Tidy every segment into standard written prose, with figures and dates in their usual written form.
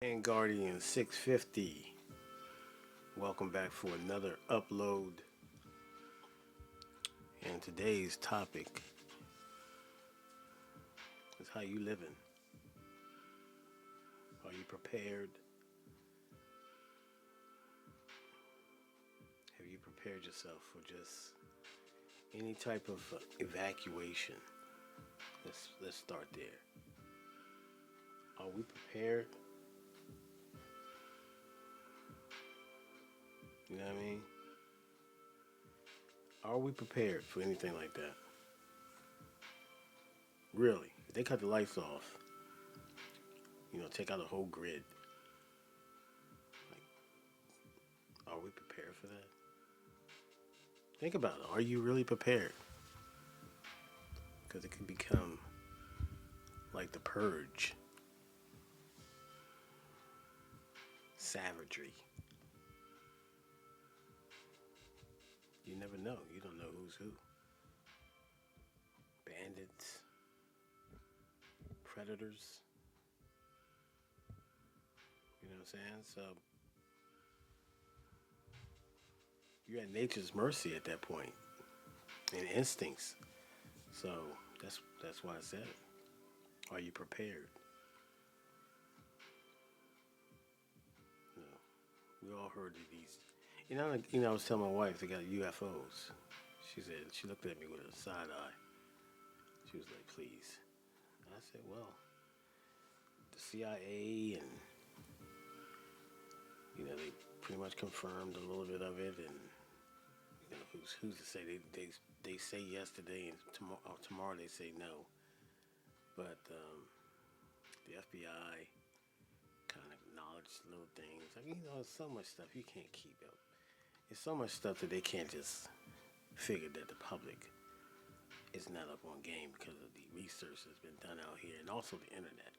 And Guardian 650. Welcome back for another upload. And today's topic is how you living. Are you prepared? Have you prepared yourself for just any type of evacuation? Let's start there. Are we prepared? You know what I mean? Are we prepared for anything like that? Really? If they cut the lights off, take out the whole grid. Like, are we prepared for that? Think about it. Are you really prepared? Because it can become like the purge. Savagery. You never know. You don't know who's who. Bandits, predators. You know what I'm saying? So you're at nature's mercy at that point, and instincts. So that's why I said it. Are you prepared? You know, we all heard of these. I was telling my wife they got UFOs. She looked at me with a side eye. She was like, "Please." And I said, "Well, the CIA and they pretty much confirmed a little bit of it, and who's to say they say yes today and tomorrow they say no, but the FBI kind of acknowledged little things. I mean, there's so much stuff you can't keep up. There's so much stuff that they can't just figure that the public is not up on game because of the research that's been done out here and also the internet.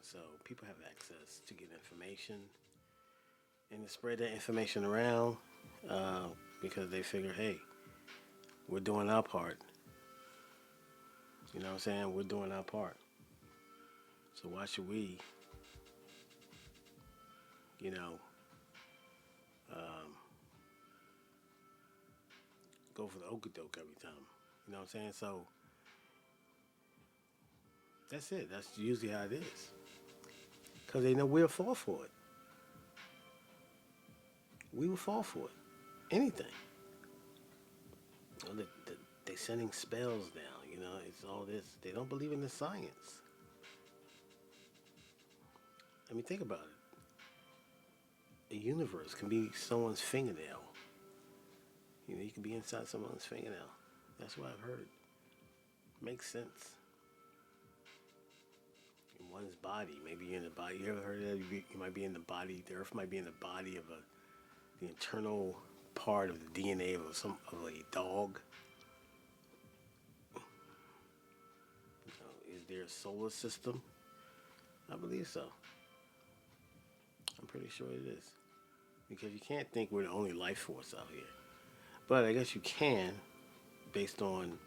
So people have access to get information and to spread that information around because they figure, hey, we're doing our part. You know what I'm saying? We're doing our part. So why should we, you know, um, go for the okadoke every time? You know what I'm saying? So that's it. That's usually how it is. Because they know we'll fall for it. We will fall for it. Anything. They're sending spells down. It's all this. They don't believe in the science. I mean, think about it. A universe can be someone's fingernail. You can be inside someone's fingernail. That's what I've heard. Makes sense. In one's body, maybe you're in the body. You ever heard of that? You might be in the body. The Earth might be in the body of the internal part of the DNA of a dog. Is there a solar system? I believe so. I'm pretty sure it is. Because you can't think we're the only life force out here. But I guess you can, based on,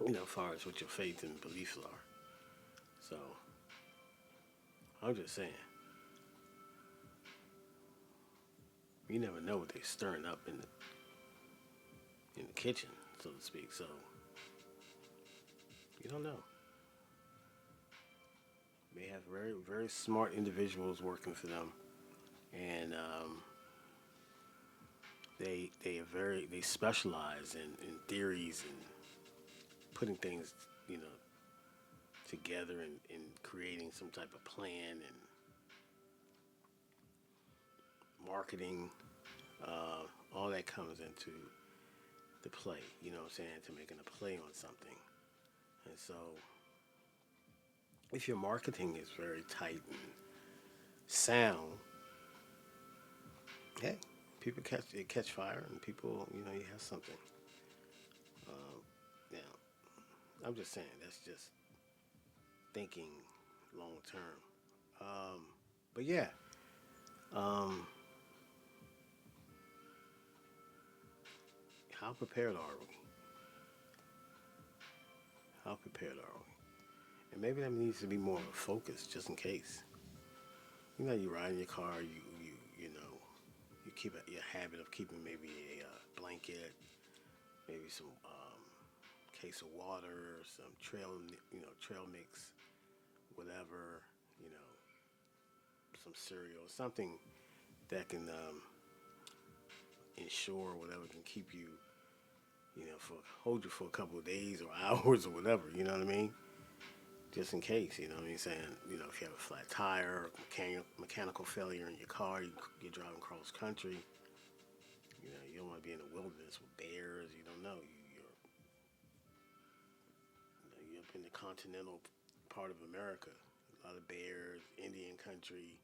as far as what your faith and beliefs are. So, I'm just saying. You never know what they're stirring up in the kitchen, so to speak. So, you don't know. They have very, very smart individuals working for them, and they specialize in theories and putting things together and creating some type of plan and marketing. All that comes into the play. You know what I'm saying? To making a play on something, and so if your marketing is very tight and sound, hey, people catch fire, and people, you have something. Now, I'm just saying that's just thinking long term. But yeah, um, how prepared are we? How prepared are we? And maybe that needs to be more of a focus, just in case. You know, you ride in your car, you know, you keep your habit of keeping maybe a blanket, maybe some case of water, some trail mix, whatever, you know, some cereal, something that can ensure whatever can keep you, you know, for hold you for a couple of days or hours or whatever. You know what I mean? Just in case, you know what I'm saying? You know, if you have a flat tire, mechanical failure in your car, you're driving cross country. You know, you don't want to be in the wilderness with bears. You don't know. You're up in the continental part of America. A lot of bears, Indian country,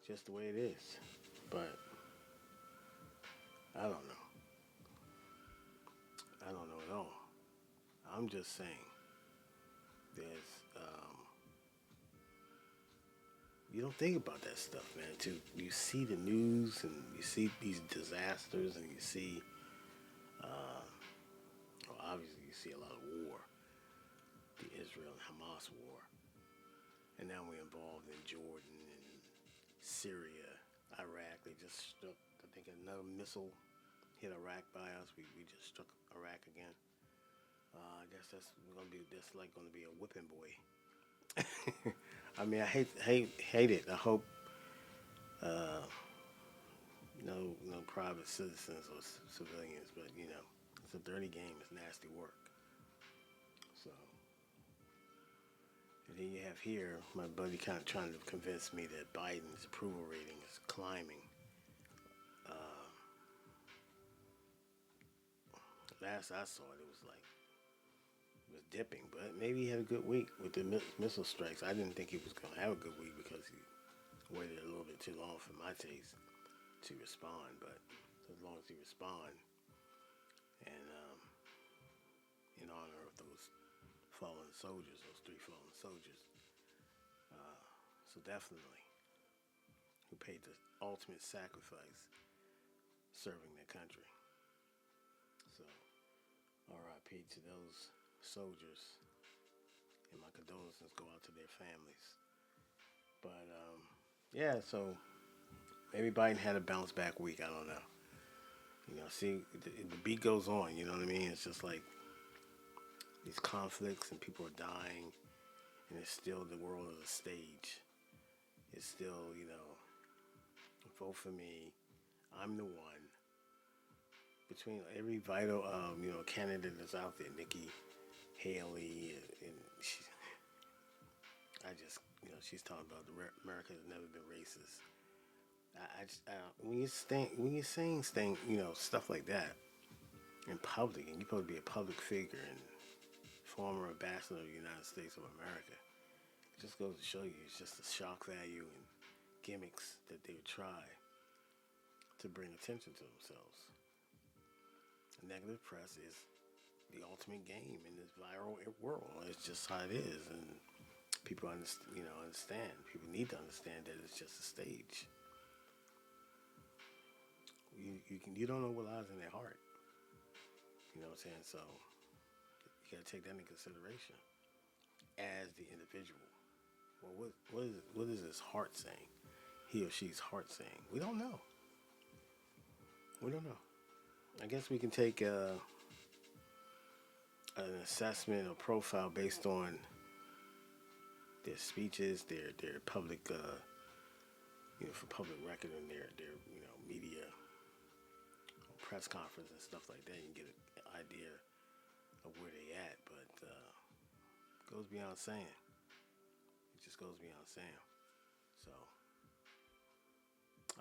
just the way it is. But I don't know. I don't know at all. I'm just saying, there's you don't think about that stuff, man. Too, you see the news and you see these disasters and you see, well, obviously you see a lot of war, the Israel and Hamas war, and now we're involved in Jordan and Syria, Iraq. They just struck, I think, another missile hit Iraq by us. We just struck Iraq again. I guess that's like gonna be a whipping boy. I mean, I hate it. I hope uh, no private citizens or civilians, but you know, it's a dirty game. It's nasty work. So, and then you have here my buddy kind of trying to convince me that Biden's approval rating is climbing. Uh, Last I saw it, it was like was dipping, but maybe he had a good week with the missile strikes. I didn't think he was going to have a good week because he waited a little bit too long for my taste to respond. But as long as he respond, and in honor of those fallen soldiers, those three fallen soldiers, so definitely who paid the ultimate sacrifice serving their country. So R.I.P. to those soldiers, and my condolences go out to their families. But yeah, so maybe Biden had a bounce back week. I don't know. You know, see, the beat goes on. You know what I mean? It's just like these conflicts and people are dying, and it's still the world is a stage. It's still, you know, vote for me. I'm the one. Between every vital, candidate that's out there, Nikki Haley, and I just, you know, she's talking about America has never been racist. When you're saying thing, you know, stuff like that in public, and you're supposed to be a public figure and former ambassador of the United States of America, it just goes to show you it's just the shock value and gimmicks that they would try to bring attention to themselves. Negative press is the ultimate game in this viral world. It's just how it is, and people understand. People need to understand that it's just a stage. You don't know what lies in their heart. You know what I'm saying? So you got to take that into consideration as the individual. Well, what is his heart saying? He or she's heart saying? We don't know. We don't know. I guess we can take an assessment or profile based on their speeches, their public, for public record, and their media press conference and stuff like that. You can get an idea of where they at, but it goes beyond saying. It just goes beyond saying. So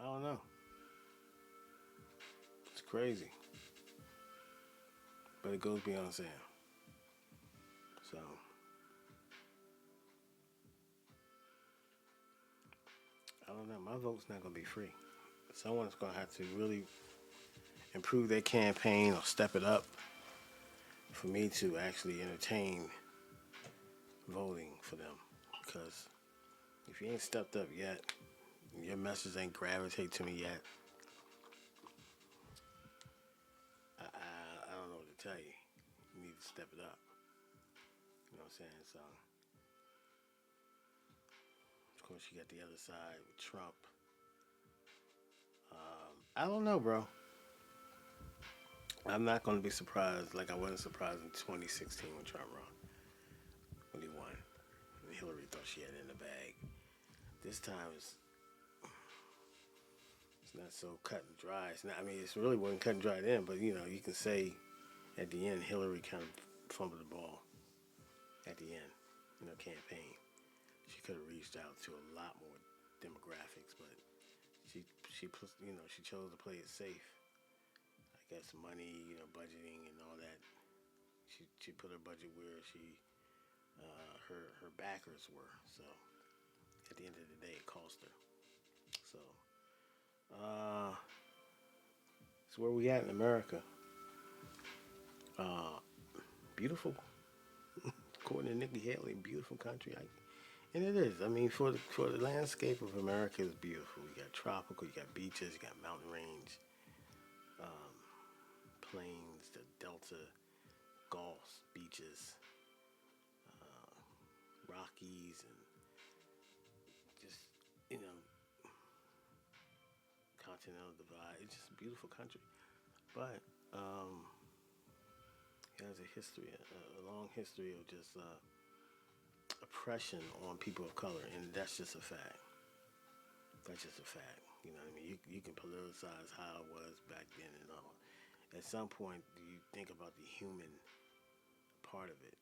I don't know. It's crazy. But it goes beyond saying. So I don't know. My vote's not going to be free. Someone's going to have to really improve their campaign or step it up for me to actually entertain voting for them. Because if you ain't stepped up yet, your message ain't gravitate to me yet, I don't know what to tell you. You need to step it up. You know what I'm saying? So, of course, you got the other side with Trump. I don't know, bro. I'm not going to be surprised like I wasn't surprised in 2016 when Trump won. When he won. And Hillary thought she had it in the bag. This time it's not so cut and dry. It's not, I mean, it's really wasn't cut and dry then, but you know, you can say at the end, Hillary kind of fumbled the ball at the end in her campaign. She could have reached out to a lot more demographics, but she she chose to play it safe. I guess money, budgeting and all that. She put her budget where her backers were. So at the end of the day, it cost her. So it's where we at in America. Uh, beautiful, according to Nikki Haley, beautiful country. And it is. I mean, for the landscape of America is beautiful. You got tropical, you got beaches, you got mountain range, um, plains, the Delta, Gulfs, beaches, Rockies, and just continental divide. It's just a beautiful country, but it has a history, a long history of just oppression on people of color, and that's just a fact. That's just a fact. You know what I mean? You can politicize how it was back then and all. At some point, you think about the human part of it.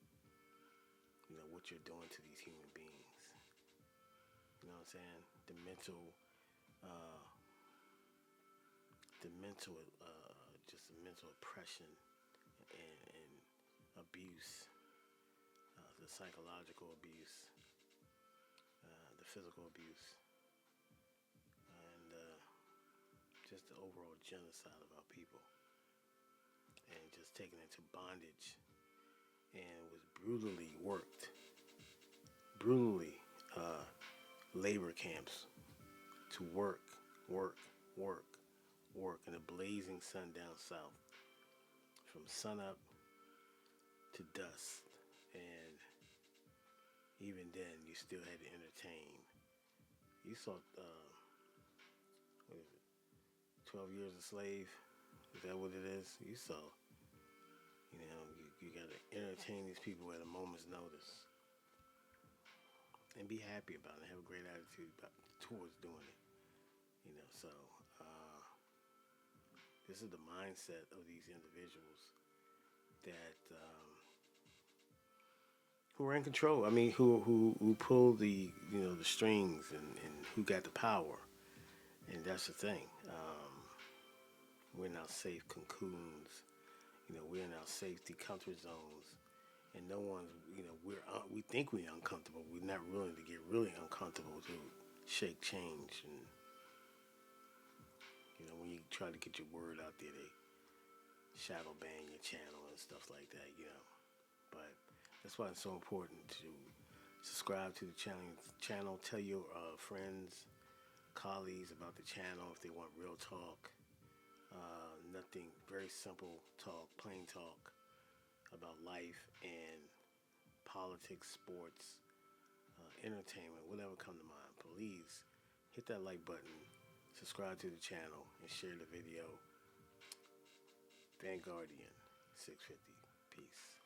You know, what you're doing to these human beings. You know what I'm saying? Uh, just the mental oppression and abuse, the psychological abuse, the physical abuse, and just the overall genocide of our people, and just taken into bondage, and was brutally worked, brutally labor camps to work in the blazing sun down south, from sunup to dusk, and even then you still had to entertain. You saw, what is it, 12 Years a Slave? Is that what it is? You saw, you got to entertain these people at a moment's notice. And be happy about it. Have a great attitude towards doing it. So this is the mindset of these individuals that who are in control. I mean, who pull the strings and who got the power. And that's the thing. We're in our safe cocoons. We're in our safety comfort zones, and no one's. We think we're uncomfortable. We're not willing to get really uncomfortable to shake change. And when you try to get your word out there, they shadow ban your channel and stuff like that. But that's why it's so important to subscribe to the channel. Tell your friends, colleagues about the channel if they want real talk. Nothing, very simple talk, plain talk about life and politics, sports, entertainment, whatever come to mind. Please hit that like button, subscribe to the channel, and share the video. Vanguardian 650. Peace.